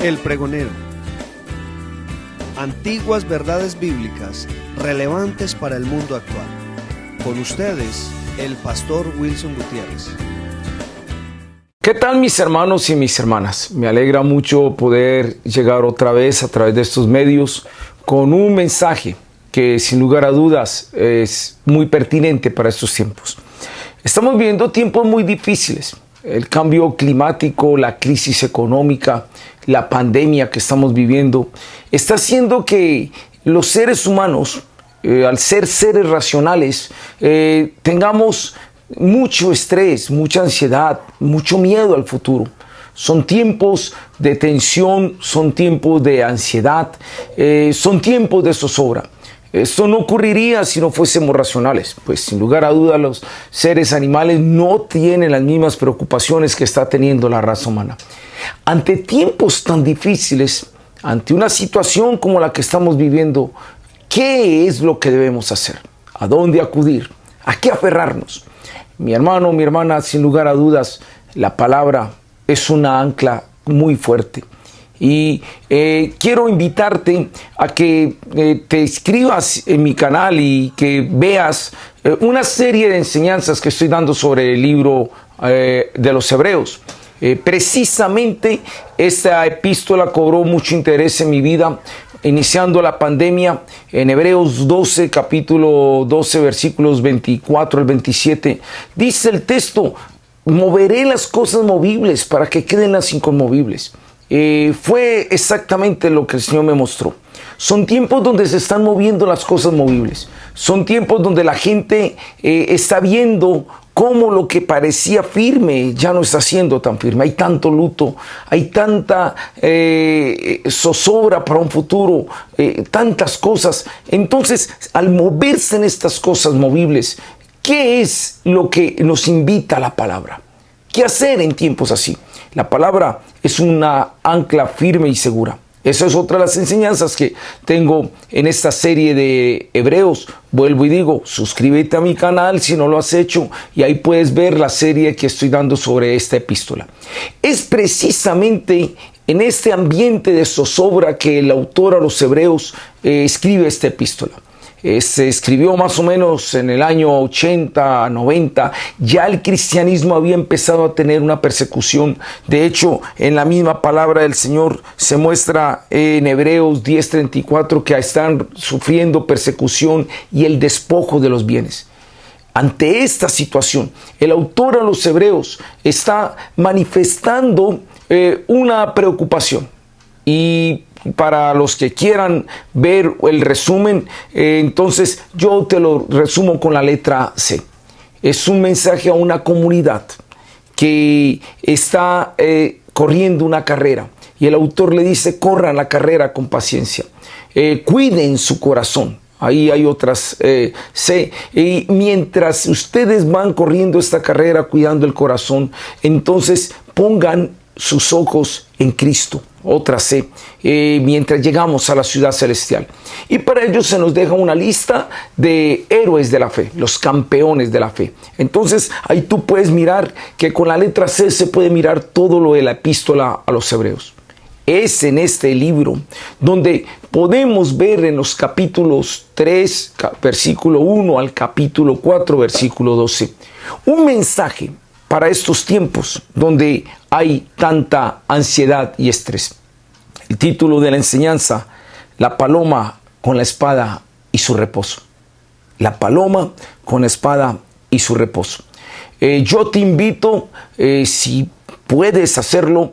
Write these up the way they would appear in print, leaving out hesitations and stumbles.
El Pregonero. Antiguas verdades bíblicas relevantes para el mundo actual. Con ustedes, el pastor Wilson Gutiérrez. ¿Qué tal, mis hermanos y mis hermanas? Me alegra mucho poder llegar otra vez a través de estos medios con un mensaje que sin lugar a dudas es muy pertinente para estos tiempos. Estamos viviendo tiempos muy difíciles. El cambio climático, la crisis económica, la pandemia que estamos viviendo, está haciendo que los seres humanos, al ser seres racionales, tengamos mucho estrés, mucha ansiedad, mucho miedo al futuro. Son tiempos de tensión, son tiempos de ansiedad, son tiempos de zozobra. Esto no ocurriría si no fuésemos racionales, pues sin lugar a dudas los seres animales no tienen las mismas preocupaciones que está teniendo la raza humana. Ante tiempos tan difíciles, ante una situación como la que estamos viviendo, ¿qué es lo que debemos hacer? ¿A dónde acudir? ¿A qué aferrarnos? Mi hermano, mi hermana, sin lugar a dudas, la palabra es una ancla muy fuerte. Y quiero invitarte a que te inscribas en mi canal y que veas una serie de enseñanzas que estoy dando sobre el libro de los Hebreos. Precisamente esta epístola cobró mucho interés en mi vida iniciando la pandemia. En Hebreos 12, capítulo 12, versículos 24 al 27, dice el texto: moveré las cosas movibles para que queden las inconmovibles. Fue exactamente lo que el Señor me mostró. Son tiempos donde se están moviendo las cosas movibles. Son tiempos donde la gente está viendo cómo lo que parecía firme ya no está siendo tan firme. Hay tanto luto, hay tanta zozobra para un futuro, tantas cosas. Entonces, al moverse en estas cosas movibles, ¿qué es lo que nos invita la palabra? ¿Qué hacer en tiempos así? La palabra es una ancla firme y segura. Esa es otra de las enseñanzas que tengo en esta serie de Hebreos. Vuelvo y digo, suscríbete a mi canal si no lo has hecho y ahí puedes ver la serie que estoy dando sobre esta epístola. Es precisamente en este ambiente de zozobra que el autor a los Hebreos escribe esta epístola. Se escribió más o menos en el año 80, 90. Ya el cristianismo había empezado a tener una persecución. De hecho, en la misma palabra del Señor se muestra en Hebreos 10:34 que están sufriendo persecución y el despojo de los bienes. Ante esta situación, el autor a los Hebreos está manifestando una preocupación. Y para los que quieran ver el resumen, entonces yo te lo resumo con la letra C. Es un mensaje a una comunidad que está corriendo una carrera. Y el autor le dice: corran la carrera con paciencia. Cuiden su corazón. Ahí hay otras C. Y mientras ustedes van corriendo esta carrera, cuidando el corazón, entonces pongan sus ojos en Cristo. Otra C, mientras llegamos a la ciudad celestial. Y para ello se nos deja una lista de héroes de la fe, los campeones de la fe. Entonces ahí tú puedes mirar que con la letra C se puede mirar todo lo de la epístola a los Hebreos. Es en este libro donde podemos ver en los capítulos 3, versículo 1 al capítulo 4, versículo 12, un mensaje para estos tiempos donde hay tanta ansiedad y estrés. El título de la enseñanza: la paloma con la espada y su reposo. La paloma con la espada y su reposo. Yo te invito, si puedes hacerlo,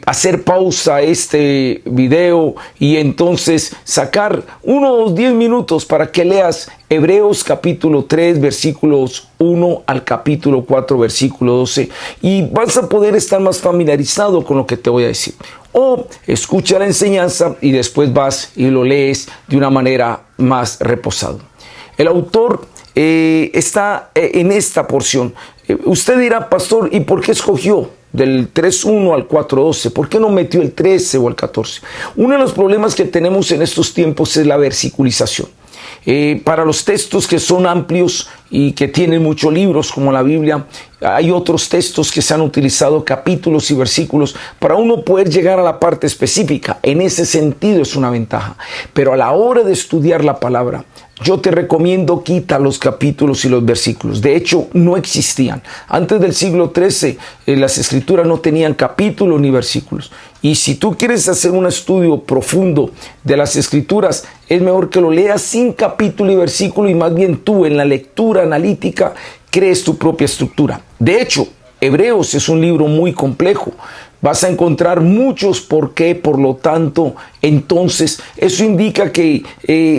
hacer pausa a este video y entonces sacar unos 10 minutos para que leas Hebreos capítulo 3 versículos 1 al capítulo 4 versículo 12 y vas a poder estar más familiarizado con lo que te voy a decir. O escucha la enseñanza y después vas y lo lees de una manera más reposada. El autor está en esta porción. Usted dirá: pastor, ¿y por qué escogió del 3.1 al 4.12? ¿Por qué no metió el 13 o el 14? Uno de los problemas que tenemos en estos tiempos es la versiculización. Para los textos que son amplios y que tienen muchos libros como la Biblia, hay otros textos que se han utilizado, capítulos y versículos, para uno poder llegar a la parte específica. En ese sentido es una ventaja. Pero a la hora de estudiar la palabra, yo te recomiendo quita los capítulos y los versículos. De hecho, no existían. Antes del siglo XIII, las escrituras no tenían capítulos ni versículos. Y si tú quieres hacer un estudio profundo de las escrituras, es mejor que lo leas sin capítulo y versículo, y más bien tú en la lectura analítica crees tu propia estructura. De hecho, Hebreos es un libro muy complejo. Vas a encontrar muchos por qué, por lo tanto, entonces, eso indica que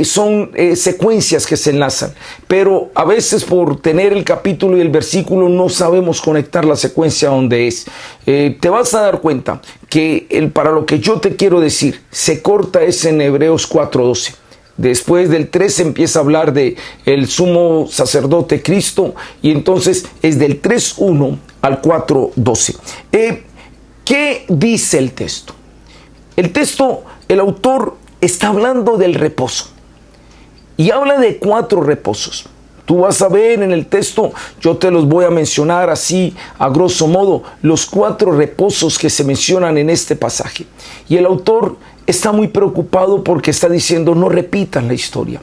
son secuencias que se enlazan. Pero a veces por tener el capítulo y el versículo no sabemos conectar la secuencia donde es. Te vas a dar cuenta que para lo que yo te quiero decir, se corta es en Hebreos 4:12. Después del 3 empieza a hablar de el sumo sacerdote Cristo, y entonces es del 3:1 al 4:12. ¿Qué dice el texto? El texto, el autor está hablando del reposo y habla de 4 reposos. Tú vas a ver en el texto, yo te los voy a mencionar así a grosso modo, los 4 reposos que se mencionan en este pasaje. Y el autor está muy preocupado porque está diciendo no repitan la historia,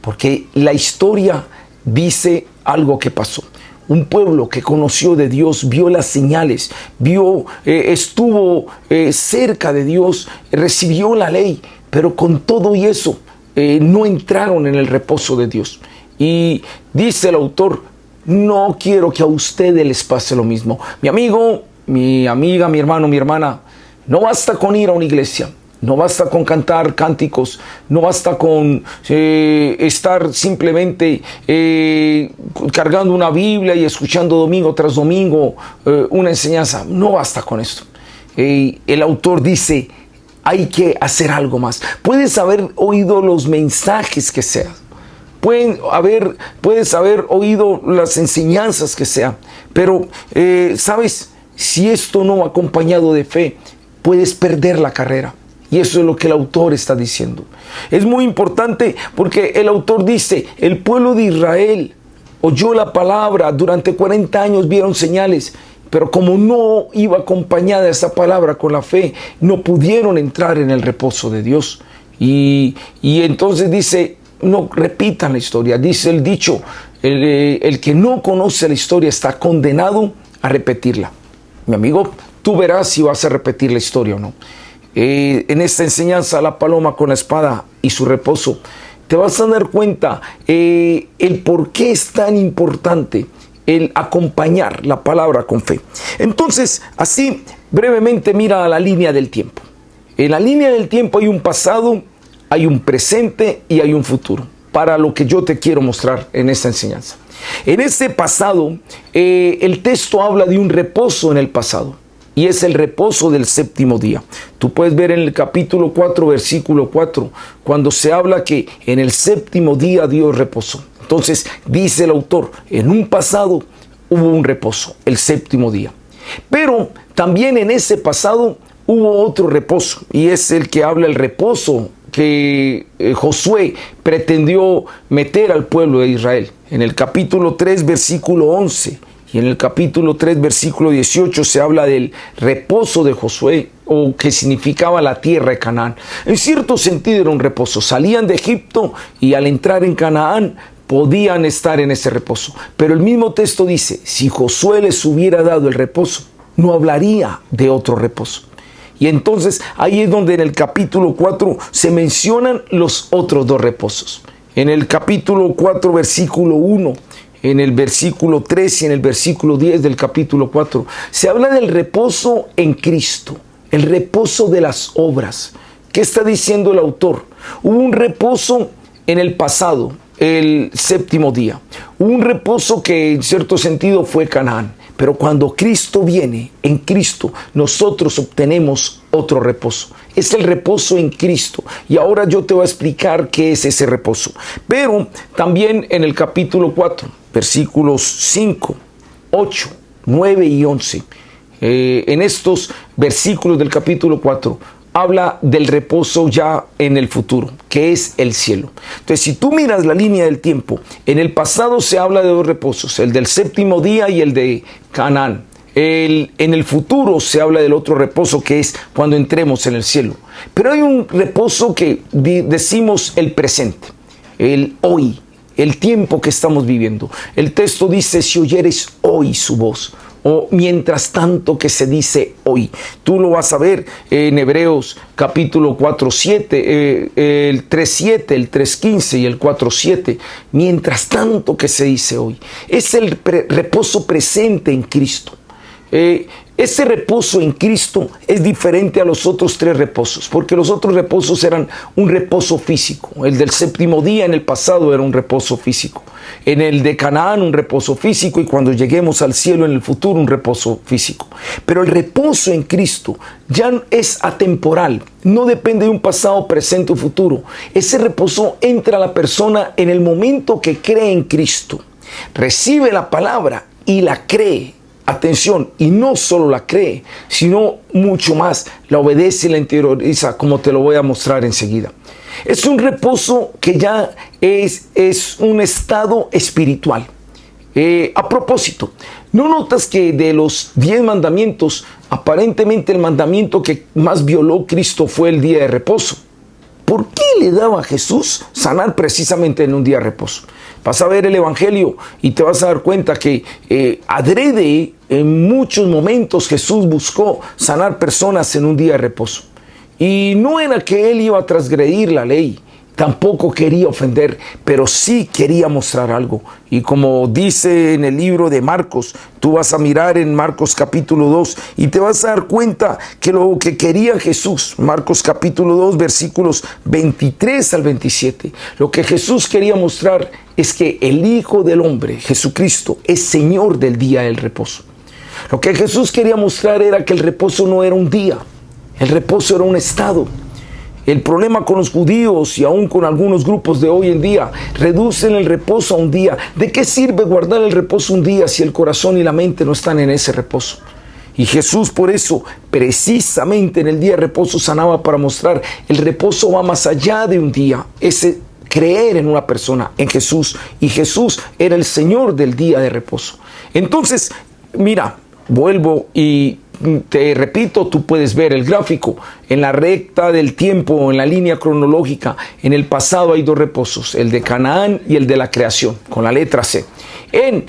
porque la historia dice algo que pasó. Un pueblo que conoció de Dios, vio las señales, estuvo cerca de Dios, recibió la ley, pero con todo y eso no entraron en el reposo de Dios. Y dice el autor, no quiero que a ustedes les pase lo mismo. Mi amigo, mi amiga, mi hermano, mi hermana, no basta con ir a una iglesia. No basta con cantar cánticos, no basta con estar simplemente cargando una Biblia y escuchando domingo tras domingo una enseñanza. No basta con esto. El autor dice, hay que hacer algo más. Puedes haber oído los mensajes que sean. Puedes haber oído las enseñanzas que sean. Pero, ¿sabes? Si esto no va acompañado de fe, puedes perder la carrera. Y eso es lo que el autor está diciendo. Es muy importante porque el autor dice, el pueblo de Israel oyó la palabra, durante 40 años vieron señales, pero como no iba acompañada esa palabra con la fe, no pudieron entrar en el reposo de Dios. Y entonces dice, no repitan la historia. Dice el dicho, el que no conoce la historia está condenado a repetirla. Mi amigo, tú verás si vas a repetir la historia o no. En esta enseñanza, la paloma con la espada y su reposo, te vas a dar cuenta el por qué es tan importante el acompañar la palabra con fe. Entonces, así brevemente mira la línea del tiempo. En la línea del tiempo hay un pasado, hay un presente y hay un futuro, para lo que yo te quiero mostrar en esta enseñanza. En este pasado, el texto habla de un reposo en el pasado. Y es el reposo del séptimo día. Tú puedes ver en el capítulo 4, versículo 4, cuando se habla que en el séptimo día Dios reposó. Entonces dice el autor, en un pasado hubo un reposo, el séptimo día. Pero también en ese pasado hubo otro reposo, y es el que habla el reposo que Josué pretendió meter al pueblo de Israel. En el capítulo 3, versículo 11. Y en el capítulo 3, versículo 18, se habla del reposo de Josué, o que significaba la tierra de Canaán. En cierto sentido era un reposo. Salían de Egipto y al entrar en Canaán podían estar en ese reposo. Pero el mismo texto dice, si Josué les hubiera dado el reposo, no hablaría de otro reposo. Y entonces ahí es donde en el capítulo 4 se mencionan los otros 2 reposos. En el capítulo 4, versículo 1, en el versículo 3 y en el versículo 10 del capítulo 4, se habla del reposo en Cristo, el reposo de las obras. ¿Qué está diciendo el autor? Hubo un reposo en el pasado, el séptimo día. Hubo un reposo que en cierto sentido fue Canaán. Pero cuando Cristo viene, en Cristo, nosotros obtenemos otro reposo. Es el reposo en Cristo. Y ahora yo te voy a explicar qué es ese reposo. Pero también en el capítulo 4, versículos 5, 8, 9 y 11. En estos versículos del capítulo 4 habla del reposo ya en el futuro, que es el cielo. Entonces, si tú miras la línea del tiempo, en el pasado se habla de dos reposos, el del séptimo día y el de Canaán. En el futuro se habla del otro reposo, que es cuando entremos en el cielo. Pero hay un reposo que decimos el presente, el hoy, el tiempo que estamos viviendo. El texto dice: si oyeres hoy su voz, o mientras tanto, que se dice hoy. Tú lo vas a ver en Hebreos capítulo 4:7, el 3:7, el 3:15 y el 4:7. Mientras tanto, que se dice hoy. Es el reposo presente en Cristo. Ese reposo en Cristo es diferente a los otros tres reposos, porque los otros reposos eran un reposo físico. El del séptimo día en el pasado era un reposo físico. En el de Canaán un reposo físico, y cuando lleguemos al cielo en el futuro un reposo físico. Pero el reposo en Cristo ya es atemporal, no depende de un pasado, presente o futuro. Ese reposo entra a la persona en el momento que cree en Cristo, recibe la palabra y la cree. Atención, y no solo la cree, sino mucho más, la obedece y la interioriza, como te lo voy a mostrar enseguida. Es un reposo que ya es un estado espiritual. A propósito, ¿no notas que de los 10 mandamientos, aparentemente el mandamiento que más violó Cristo fue el día de reposo? ¿Por qué le daba a Jesús sanar precisamente en un día de reposo? Vas a ver el Evangelio y te vas a dar cuenta que adrede en muchos momentos Jesús buscó sanar personas en un día de reposo. Y no era que él iba a transgredir la ley, tampoco quería ofender, pero sí quería mostrar algo. Y como dice en el libro de Marcos, tú vas a mirar en Marcos capítulo 2 y te vas a dar cuenta que lo que quería Jesús, Marcos capítulo 2 versículos 23 al 27, lo que Jesús quería mostrar es que el Hijo del Hombre, Jesucristo, es Señor del día del reposo. Lo que Jesús quería mostrar era que el reposo no era un día, el reposo era un estado. El problema con los judíos y aún con algunos grupos de hoy en día, reducen el reposo a un día. ¿De qué sirve guardar el reposo un día si el corazón y la mente no están en ese reposo? Y Jesús por eso, precisamente en el día de reposo, sanaba para mostrar el reposo va más allá de un día. Ese creer en una persona, en Jesús, y Jesús era el Señor del día de reposo. Entonces, mira, vuelvo y te repito, tú puedes ver el gráfico en la recta del tiempo, en la línea cronológica. En el pasado hay dos reposos, el de Canaán y el de la creación, con la letra C. En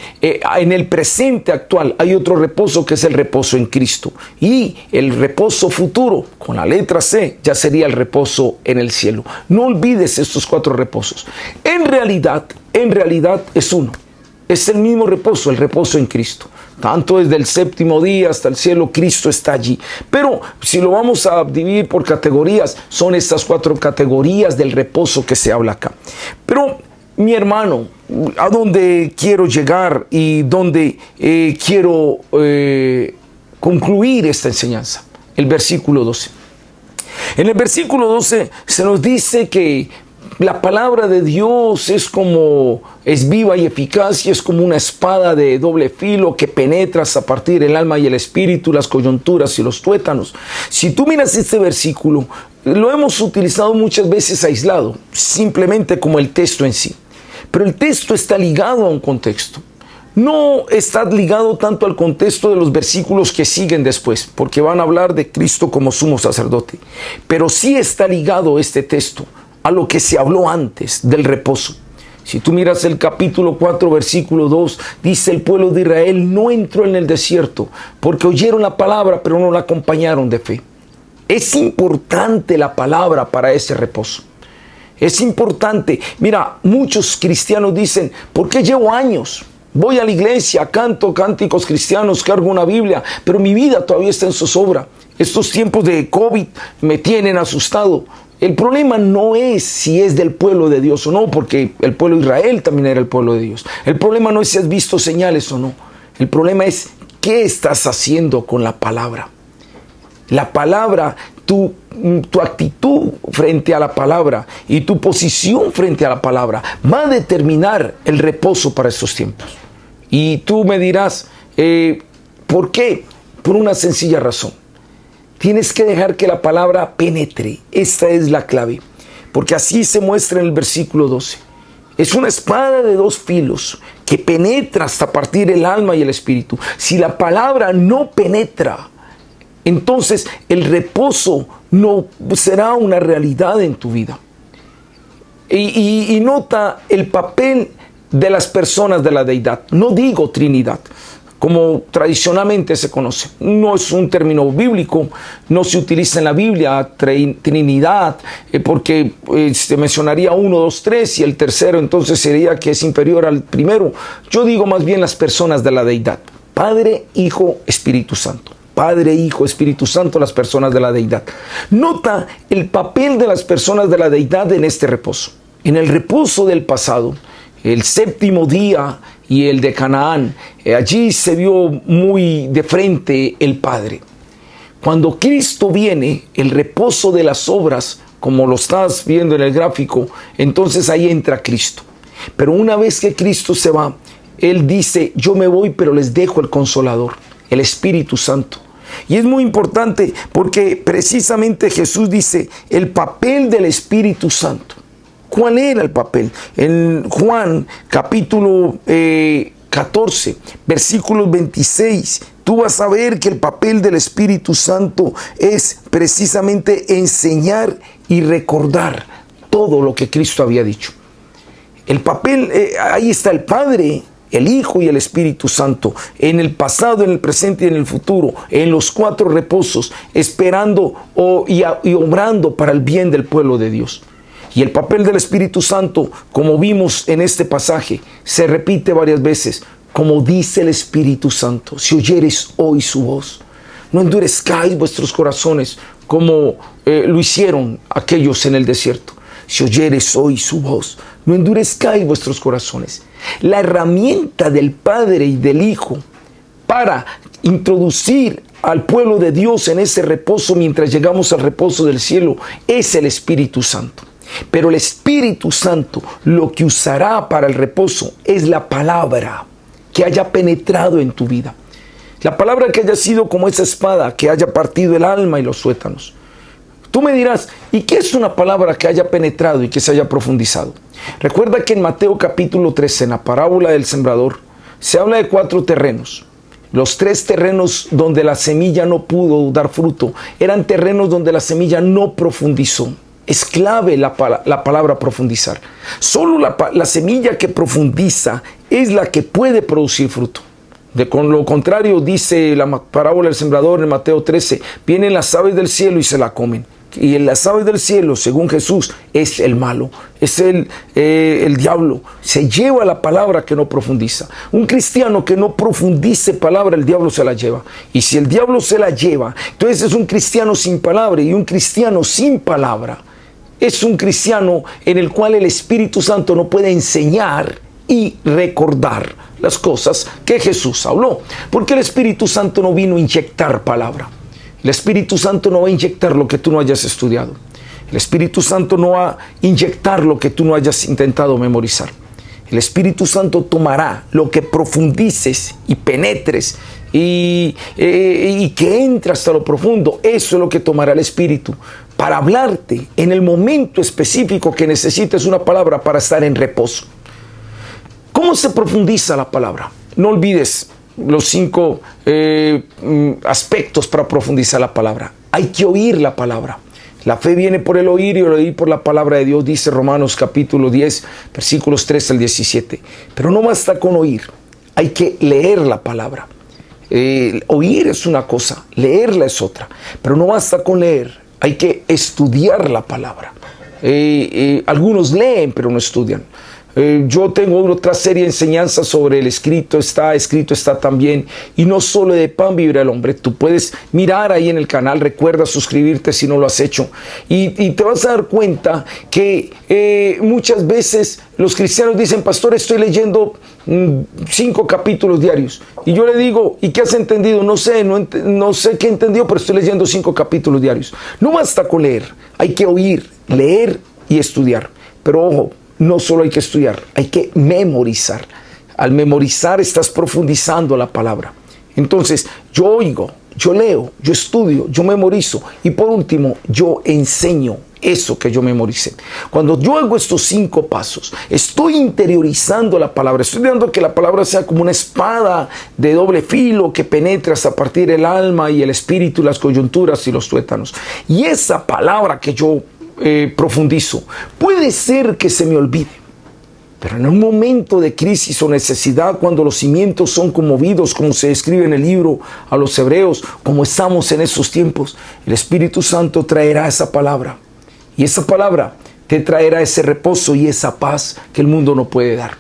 el presente actual hay otro reposo, que es el reposo en Cristo, y el reposo futuro, con la letra C, ya sería el reposo en el cielo. No olvides estos 4 reposos. En realidad es uno. Es el mismo reposo, el reposo en Cristo. Tanto desde el séptimo día hasta el cielo, Cristo está allí. Pero si lo vamos a dividir por categorías, son estas 4 categorías del reposo que se habla acá. Pero, mi hermano, a dónde quiero llegar y dónde quiero concluir esta enseñanza. El versículo 12. En el versículo 12 se nos dice que la palabra de Dios es viva y eficaz, y es como una espada de doble filo que penetra hasta partir el alma y el espíritu, las coyunturas y los tuétanos. Si tú miras este versículo, lo hemos utilizado muchas veces aislado, simplemente como el texto en sí. Pero el texto está ligado a un contexto. No está ligado tanto al contexto de los versículos que siguen después, porque van a hablar de Cristo como sumo sacerdote. Pero sí está ligado este texto a lo que se habló antes del reposo. Si tú miras el capítulo 4, versículo 2, dice: el pueblo de Israel no entró en el desierto porque oyeron la palabra, pero no la acompañaron de fe. Es importante la palabra para ese reposo. Es importante. Mira, muchos cristianos dicen: ¿por qué llevo años? Voy a la iglesia, canto cánticos cristianos, cargo una Biblia, pero mi vida todavía está en zozobra. Estos tiempos de COVID me tienen asustado. El problema no es si es del pueblo de Dios o no, porque el pueblo de Israel también era el pueblo de Dios. El problema no es si has visto señales o no. El problema es qué estás haciendo con la palabra. La palabra, tu actitud frente a la palabra y tu posición frente a la palabra va a determinar el reposo para estos tiempos. Y tú me dirás, ¿por qué? Por una sencilla razón. Tienes que dejar que la palabra penetre. Esta es la clave. Porque así se muestra en el versículo 12. Es una espada de dos filos que penetra hasta partir el alma y el espíritu. Si la palabra no penetra, entonces el reposo no será una realidad en tu vida. Y nota el papel de las personas de la deidad. No digo Trinidad, como tradicionalmente se conoce. No es un término bíblico, no se utiliza en la Biblia Trinidad, porque se mencionaría 1, 2, 3 y el tercero entonces sería que es inferior al primero. Yo digo más bien las personas de la deidad. Padre, Hijo, Espíritu Santo. Padre, Hijo, Espíritu Santo, las personas de la deidad. Nota el papel de las personas de la deidad en este reposo. En el reposo del pasado, el séptimo día y el de Canaán, allí se vio muy de frente el Padre. Cuando Cristo viene, el reposo de las obras, como lo estás viendo en el gráfico, entonces ahí entra Cristo. Pero una vez que Cristo se va, Él dice, yo me voy, pero les dejo el Consolador, el Espíritu Santo. Y es muy importante porque precisamente Jesús dice el papel del Espíritu Santo. ¿Cuál era el papel? En Juan capítulo 14, versículos 26, tú vas a ver que el papel del Espíritu Santo es precisamente enseñar y recordar todo lo que Cristo había dicho. El papel, ahí está el Padre, el Hijo y el Espíritu Santo, en el pasado, en el presente y en el futuro, en los 4 reposos, esperando y obrando para el bien del pueblo de Dios. Y el papel del Espíritu Santo, como vimos en este pasaje, se repite varias veces, como dice el Espíritu Santo, si oyeres hoy su voz, no endurezcáis vuestros corazones como lo hicieron aquellos en el desierto. Si oyeres hoy su voz, no endurezcáis vuestros corazones. La herramienta del Padre y del Hijo para introducir al pueblo de Dios en ese reposo mientras llegamos al reposo del cielo es el Espíritu Santo. Pero el Espíritu Santo lo que usará para el reposo es la palabra que haya penetrado en tu vida. La palabra que haya sido como esa espada que haya partido el alma y los tuétanos. Tú me dirás, ¿y qué es una palabra que haya penetrado y que se haya profundizado? Recuerda que en Mateo capítulo 13, en la parábola del sembrador, se habla de 4 terrenos. Los 3 terrenos donde la semilla no pudo dar fruto eran terrenos donde la semilla no profundizó. Es clave la palabra profundizar. Solo la semilla que profundiza es la que puede producir fruto. Con lo contrario, dice la parábola del sembrador en Mateo 13, vienen las aves del cielo y se la comen. Y en las aves del cielo, según Jesús, es el malo, es el diablo. Se lleva la palabra que no profundiza. Un cristiano que no profundice palabra, el diablo se la lleva. Y si el diablo se la lleva, entonces es un cristiano sin palabra. Y un cristiano sin palabra es un cristiano en el cual el Espíritu Santo no puede enseñar y recordar las cosas que Jesús habló. Porque el Espíritu Santo no vino a inyectar palabra. El Espíritu Santo no va a inyectar lo que tú no hayas estudiado. El Espíritu Santo no va a inyectar lo que tú no hayas intentado memorizar. El Espíritu Santo tomará lo que profundices y penetres y que entre hasta lo profundo. Eso es lo que tomará el Espíritu para hablarte en el momento específico que necesites una palabra para estar en reposo. ¿Cómo se profundiza la palabra? No olvides los 5 aspectos para profundizar la palabra. Hay que oír la palabra. La fe viene por el oír y el oír por la palabra de Dios, dice Romanos capítulo 10, versículos 13 al 17. Pero no basta con oír, hay que leer la palabra. Oír es una cosa, leerla es otra. Pero no basta con leer, hay que estudiar la palabra. Algunos leen pero no estudian. Yo tengo otra serie de enseñanzas sobre el escrito está también, y no solo de pan vivirá el hombre. Tú puedes mirar ahí en el canal, recuerda suscribirte si no lo has hecho, y te vas a dar cuenta que muchas veces los cristianos dicen, pastor, estoy leyendo 5 capítulos diarios, y yo le digo, ¿y qué has entendido? No sé qué entendió, pero estoy leyendo 5 capítulos diarios. No basta con leer, hay que oír, leer y estudiar. Pero ojo, no solo hay que estudiar, hay que memorizar. Al memorizar estás profundizando la palabra. Entonces, yo oigo, yo leo, yo estudio, yo memorizo y por último, yo enseño eso que yo memoricé. Cuando yo hago estos 5 pasos, estoy interiorizando la palabra, estoy dando que la palabra sea como una espada de doble filo que penetre hasta partir el alma y el espíritu, las coyunturas y los tuétanos. Y esa palabra que yo profundizo, puede ser que se me olvide, pero en un momento de crisis o necesidad, cuando los cimientos son conmovidos, como se describe en el libro a los Hebreos, como estamos en esos tiempos, el Espíritu Santo traerá esa palabra. Y esa palabra te traerá ese reposo y esa paz que el mundo no puede dar.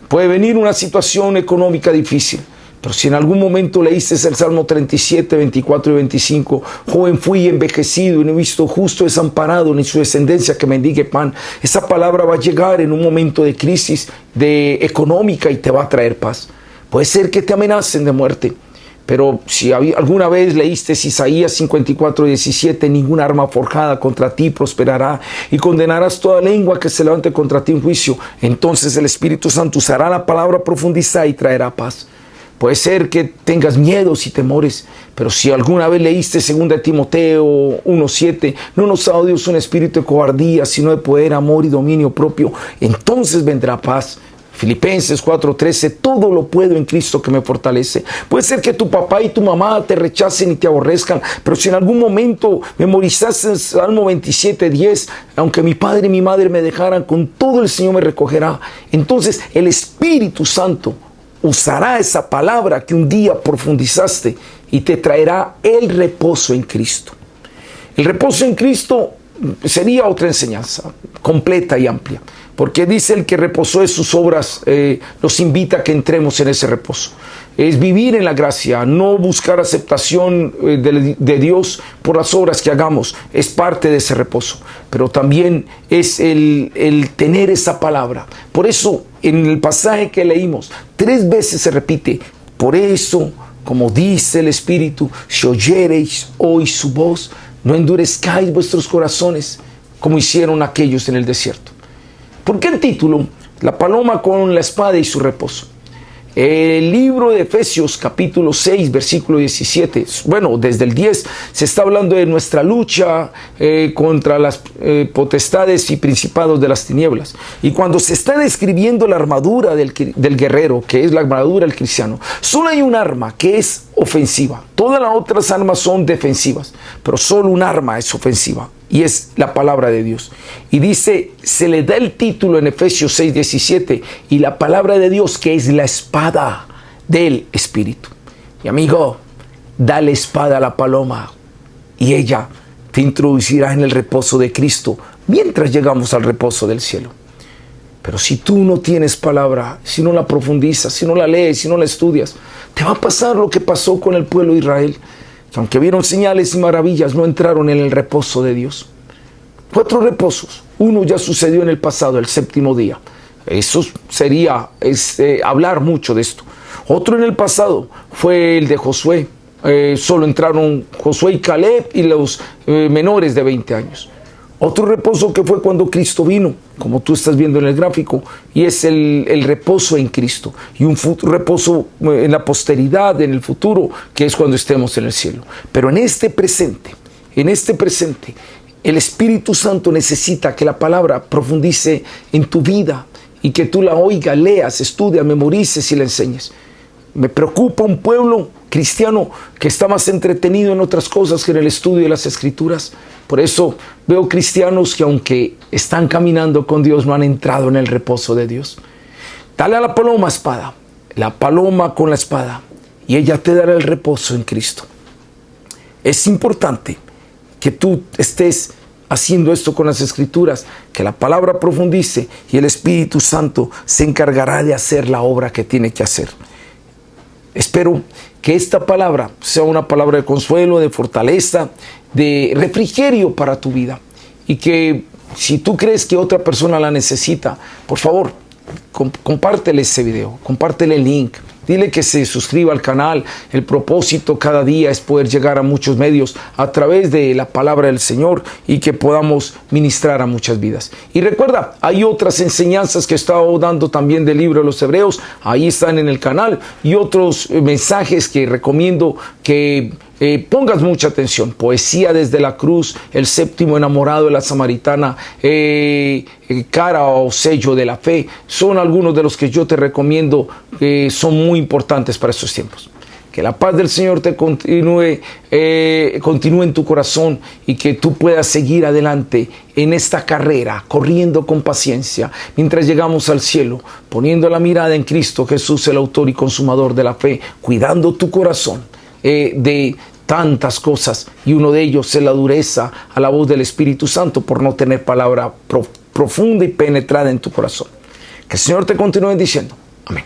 Puede venir una situación económica difícil, pero si en algún momento leíste el Salmo 37, 24 y 25, joven fui envejecido y no he visto justo desamparado ni su descendencia que mendigue pan. Esa palabra va a llegar en un momento de crisis económica y te va a traer paz. Puede ser que te amenacen de muerte. Pero si alguna vez leíste Isaías 54, 17, ninguna arma forjada contra ti prosperará y condenarás toda lengua que se levante contra ti en juicio. Entonces el Espíritu Santo usará la palabra profundizada y traerá paz. Puede ser que tengas miedos y temores, pero si alguna vez leíste 2 Timoteo 1:7, no nos ha dado Dios un espíritu de cobardía, sino de poder, amor y dominio propio, entonces vendrá paz. Filipenses 4:13, todo lo puedo en Cristo que me fortalece. Puede ser que tu papá y tu mamá te rechacen y te aborrezcan, pero si en algún momento memorizaste el Salmo 27:10, aunque mi padre y mi madre me dejaran, con todo el Señor me recogerá. Entonces el Espíritu Santo usará esa palabra que un día profundizaste y te traerá el reposo en Cristo. El reposo en Cristo sería otra enseñanza completa y amplia, porque dice el que reposó de sus obras, nos invita a que entremos en ese reposo. Es vivir en la gracia, no buscar aceptación de Dios por las obras que hagamos, es parte de ese reposo, pero también es el tener esa palabra. Por eso en el pasaje que leímos 3 veces se repite, por eso, como dice el Espíritu, si oyereis hoy su voz, no endurezcáis vuestros corazones como hicieron aquellos en el desierto. ¿Por qué el título? La paloma con la espada y su reposo. El libro de Efesios capítulo 6 versículo 17, bueno, desde el 10 se está hablando de nuestra lucha contra las potestades y principados de las tinieblas, y cuando se está describiendo la armadura del guerrero, que es la armadura del cristiano, solo hay un arma que es ofensiva, todas las otras armas son defensivas, pero solo un arma es ofensiva, y es la palabra de Dios. Y dice, se le da el título en Efesios 6:17, y la palabra de Dios, que es la espada del Espíritu. Y amigo, dale espada a la paloma y ella te introducirá en el reposo de Cristo mientras llegamos al reposo del cielo. Pero si tú no tienes palabra, si no la profundizas, si no la lees, si no la estudias, te va a pasar lo que pasó con el pueblo de Israel, que aunque vieron señales y maravillas, no entraron en el reposo de Dios. 4 reposos. Uno ya sucedió en el pasado, el 7º día. Eso sería hablar mucho de esto. Otro en el pasado fue el de Josué. Solo entraron Josué y Caleb y los menores de 20 años. Otro reposo que fue cuando Cristo vino, como tú estás viendo en el gráfico, y es el reposo en Cristo. Y un reposo en la posteridad, en el futuro, que es cuando estemos en el cielo. Pero en este presente, el Espíritu Santo necesita que la palabra profundice en tu vida y que tú la oigas, leas, estudias, memorices y la enseñes. Me preocupa un pueblo cristiano que está más entretenido en otras cosas que en el estudio de las Escrituras. Por eso veo cristianos que aunque están caminando con Dios, no han entrado en el reposo de Dios. Dale a la paloma espada, la paloma con la espada, y ella te dará el reposo en Cristo. Es importante que tú estés haciendo esto con las Escrituras, que la palabra profundice y el Espíritu Santo se encargará de hacer la obra que tiene que hacer. Espero que esta palabra sea una palabra de consuelo, de fortaleza, de refrigerio para tu vida, y que si tú crees que otra persona la necesita, por favor, compártele ese video, compártele el link, Dile que se suscriba al canal. El propósito cada día es poder llegar a muchos medios a través de la palabra del Señor y que podamos ministrar a muchas vidas. Y recuerda, hay otras enseñanzas que he estado dando también del libro de los Hebreos. Ahí están en el canal, y otros mensajes que recomiendo que pongas mucha atención. Poesía desde la cruz, el séptimo enamorado de la samaritana, cara o sello de la fe, son algunos de los que yo te recomiendo, que son muy importantes para estos tiempos. Que la paz del Señor te continúe en tu corazón, y que tú puedas seguir adelante en esta carrera, corriendo con paciencia, mientras llegamos al cielo, poniendo la mirada en Cristo Jesús, el autor y consumador de la fe, cuidando tu corazón de tantas cosas, y uno de ellos es la dureza a la voz del Espíritu Santo por no tener palabra profunda y penetrada en tu corazón. Que el Señor te continúe diciendo. Amén.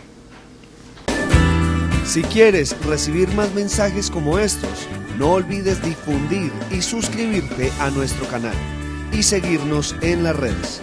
Si quieres recibir más mensajes como estos, no olvides difundir y suscribirte a nuestro canal y seguirnos en las redes.